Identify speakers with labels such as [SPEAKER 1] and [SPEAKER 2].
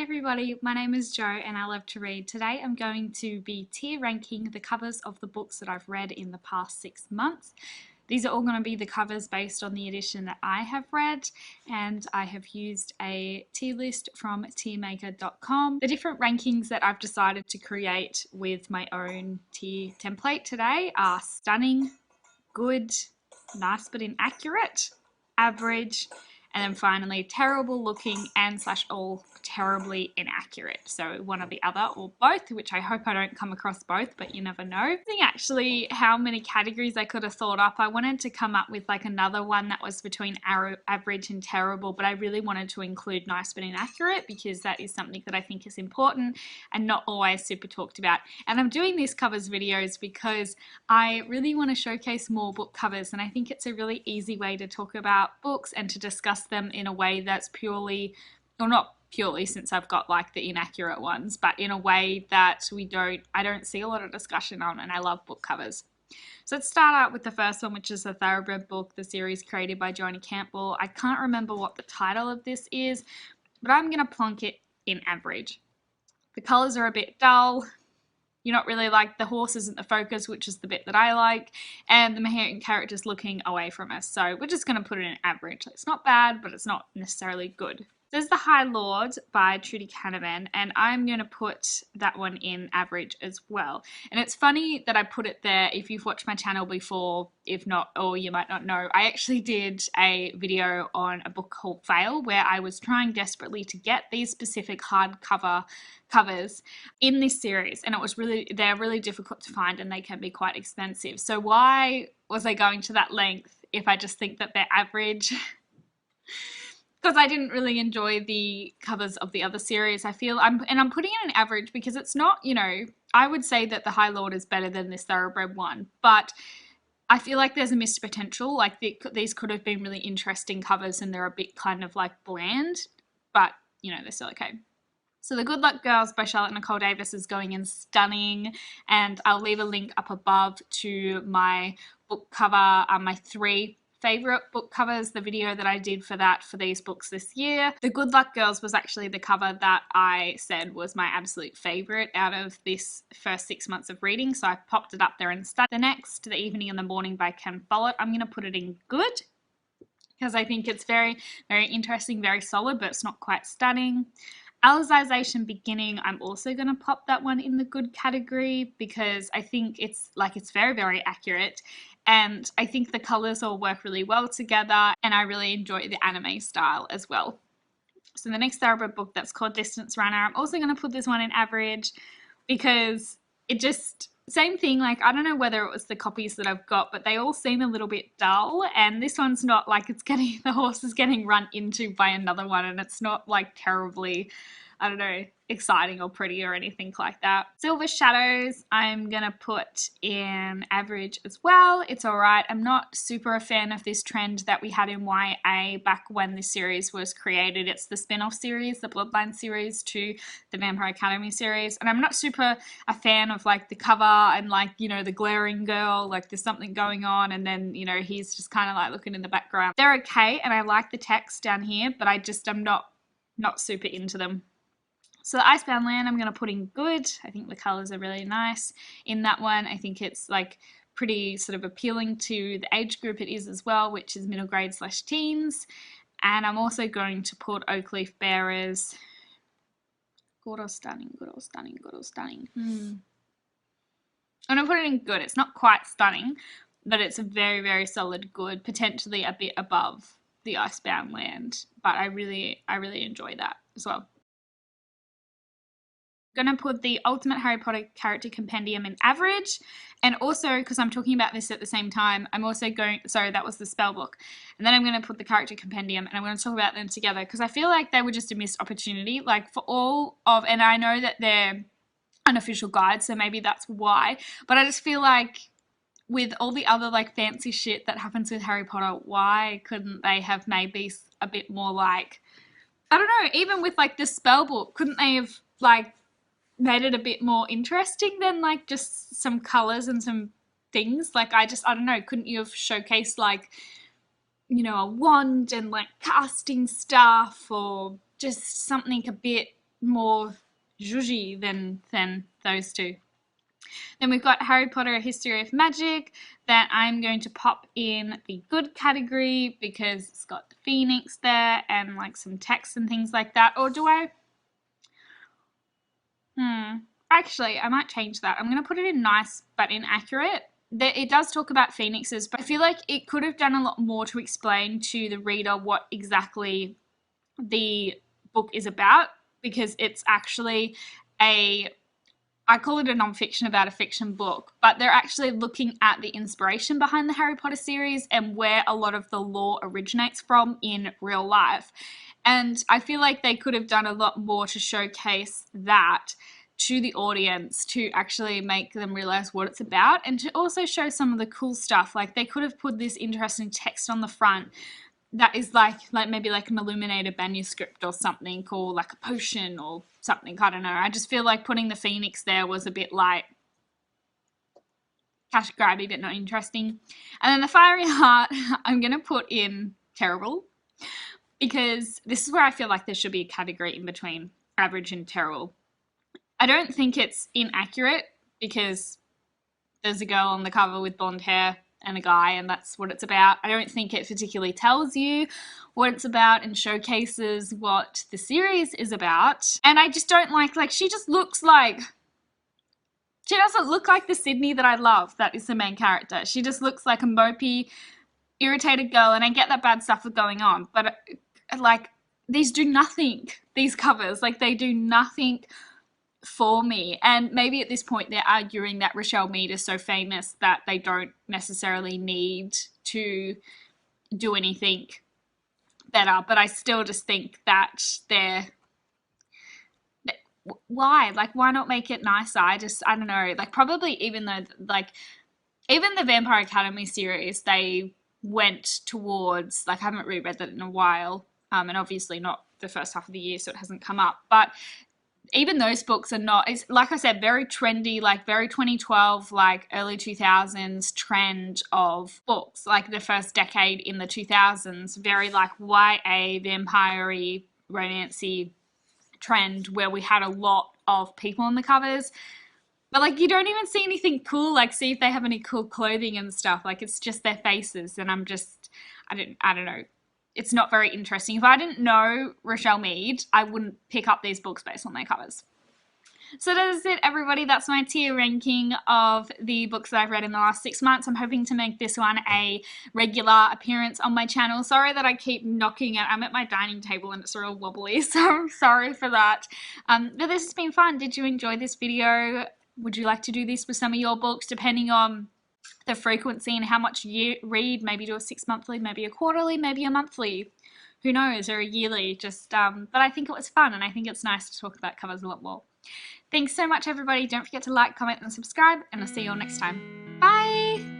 [SPEAKER 1] everybody, my name is Jo and I love to read. Today I'm going to be tier ranking the covers of the books that I've read in the past 6 months. These are all going to be the covers based on the edition that I have read, and I have used a tier list from tiermaker.com. The different rankings that I've decided to create with my own tier template today are stunning, good, nice but inaccurate, average, and then finally terrible looking and / all terribly inaccurate. So one or the other or both, which I hope I don't come across both, but you never know. I think actually how many categories I could have thought up. I wanted to come up with like another one that was between average and terrible, but I really wanted to include nice but inaccurate because that is something that I think is important and not always super talked about. And I'm doing these covers videos because I really want to showcase more book covers, and I think it's a really easy way to talk about books and to discuss them in a way that's purely, or not purely since I've got like the inaccurate ones, but in a way that I don't see a lot of discussion on, and I love book covers. So let's start out with the first one, which is the Thoroughbred book, the series created by Joanie Campbell. I can't remember what the title of this is, but I'm going to plonk it in average. The colours are a bit dull. You're not really like, the horse isn't the focus, which is the bit that I like, and the main character's looking away from us. So we're just going to put it in average. It's not bad, but it's not necessarily good. There's The High Lord by Trudy Canavan, and I'm going to put that one in average as well. And it's funny that I put it there. If you've watched my channel before, if not, or you might not know, I actually did a video on a book called Fail, where I was trying desperately to get these specific hardcover covers in this series, and they're really difficult to find and they can be quite expensive. So why was I going to that length if I just think that they're average? Because I didn't really enjoy the covers of the other series. I'm putting it in average because it's not, I would say that The High Lord is better than this Thoroughbred one, but I feel like there's a missed potential. Like these could have been really interesting covers and they're a bit kind of like bland, but they're still okay. So The Good Luck Girls by Charlotte Nicole Davis is going in stunning, and I'll leave a link up above to my book cover, my 3 favorite book covers, the video that I did for these books this year. The Good Luck Girls was actually the cover that I said was my absolute favorite out of this first 6 months of reading, so I popped it up there instead. The next, The Evening and the Morning by Ken Follett, I'm going to put it in good because I think it's very, very interesting, very solid, but it's not quite stunning. Alicization Beginning, I'm also going to pop that one in the good category because I think it's very, very accurate, and I think the colours all work really well together, and I really enjoy the anime style as well. So the next Thoroughbred book, that's called Distance Runner, I'm also going to put this one in average because it just, same thing, like I don't know whether it was the copies that I've got, but they all seem a little bit dull, and this one's not like the horse is getting run into by another one, and it's not like terribly, I don't know, exciting or pretty or anything like that. Silver Shadows, I'm gonna put in average as well. It's all right. I'm not super a fan of this trend that we had in YA back when this series was created. It's the spin-off series, the Bloodline series to the Vampire Academy series, and I'm not super a fan of like the cover and like, the glaring girl, like there's something going on and then, he's just kind of like looking in the background. They're okay, and I like the text down here, but I'm not super into them. So the Icebound Land, I'm going to put in good. I think the colours are really nice in that one. I think it's like pretty sort of appealing to the age group it is as well, which is middle grade / teens. And I'm also going to put Oak Leaf Bearers. Good or stunning, good or stunning, good or stunning. I'm going to put it in good. It's not quite stunning, but it's a very, very solid good, potentially a bit above the Icebound Land. But I really enjoy that as well. Going to put the Ultimate Harry Potter Character Compendium in average, and also because I'm talking about this at the same time, I'm also that was the spell book, and then I'm going to put the Character Compendium and I'm going to talk about them together because I feel like they were just a missed opportunity, like for all of, and I know that they're unofficial guides, so maybe that's why, but I just feel like with all the other like fancy shit that happens with Harry Potter, why couldn't they have made these a bit more like, I don't know, even with like the spell book, couldn't they have like made it a bit more interesting than like just some colors and some things? Like I don't know, couldn't you have showcased like, a wand and like casting stuff, or just something a bit more zhuzhy than those two. Then we've got Harry Potter: A History of Magic that I'm going to pop in the good category because it's got the Phoenix there and like some text and things like that. Or do I? Actually, I might change that. I'm going to put it in nice but inaccurate. It does talk about phoenixes, but I feel like it could have done a lot more to explain to the reader what exactly the book is about, because it's actually I call it a non-fiction about a fiction book, but they're actually looking at the inspiration behind the Harry Potter series and where a lot of the lore originates from in real life. And I feel like they could have done a lot more to showcase that to the audience, to actually make them realize what it's about, and to also show some of the cool stuff. Like they could have put this interesting text on the front that is like maybe like an illuminated manuscript or something, or like a potion or something. I don't know. I just feel like putting the phoenix there was a bit like cash grabby but not interesting. And then the fiery heart I'm gonna put in terrible, because this is where I feel like there should be a category in between average and terrible. I don't think it's inaccurate because there's a girl on the cover with blonde hair and a guy, and that's what it's about. I don't think it particularly tells you what it's about and showcases what the series is about. And I just don't like she just looks like, she doesn't look like the Sydney that I love, that is the main character. She just looks like a mopey, irritated girl, and I get that bad stuff is going on, but like these do nothing, these covers, like they do nothing for me. And maybe at this point they're arguing that Rochelle Mead is so famous that they don't necessarily need to do anything better, but I still just think that why not make it nicer? I don't know, like probably even though like even the Vampire Academy series, they went towards, like I haven't reread that in a while, and obviously not the first half of the year, so it hasn't come up, but even those books are not, it's like I said, very trendy, like very 2012, like early 2000s trend of books, like the first decade in the 2000s, very like YA, vampire-y, romance-y trend where we had a lot of people on the covers. But like you don't even see anything cool, like see if they have any cool clothing and stuff, like it's just their faces, and I don't know. It's not very interesting. If I didn't know Rochelle Mead, I wouldn't pick up these books based on their covers. So that is it, everybody. That's my tier ranking of the books that I've read in the last 6 months. I'm hoping to make this one a regular appearance on my channel. Sorry that I keep knocking it. I'm at my dining table and it's real wobbly, so I'm sorry for that. But this has been fun. Did you enjoy this video? Would you like to do this with some of your books, depending on the frequency and how much you read? Maybe do a 6 monthly, maybe a quarterly, maybe a monthly, who knows, or a yearly. Just but I think it was fun, and I think it's nice to talk about covers a lot more. Thanks so much, everybody. Don't forget to like, comment, and subscribe, and I'll see you all next time. Bye.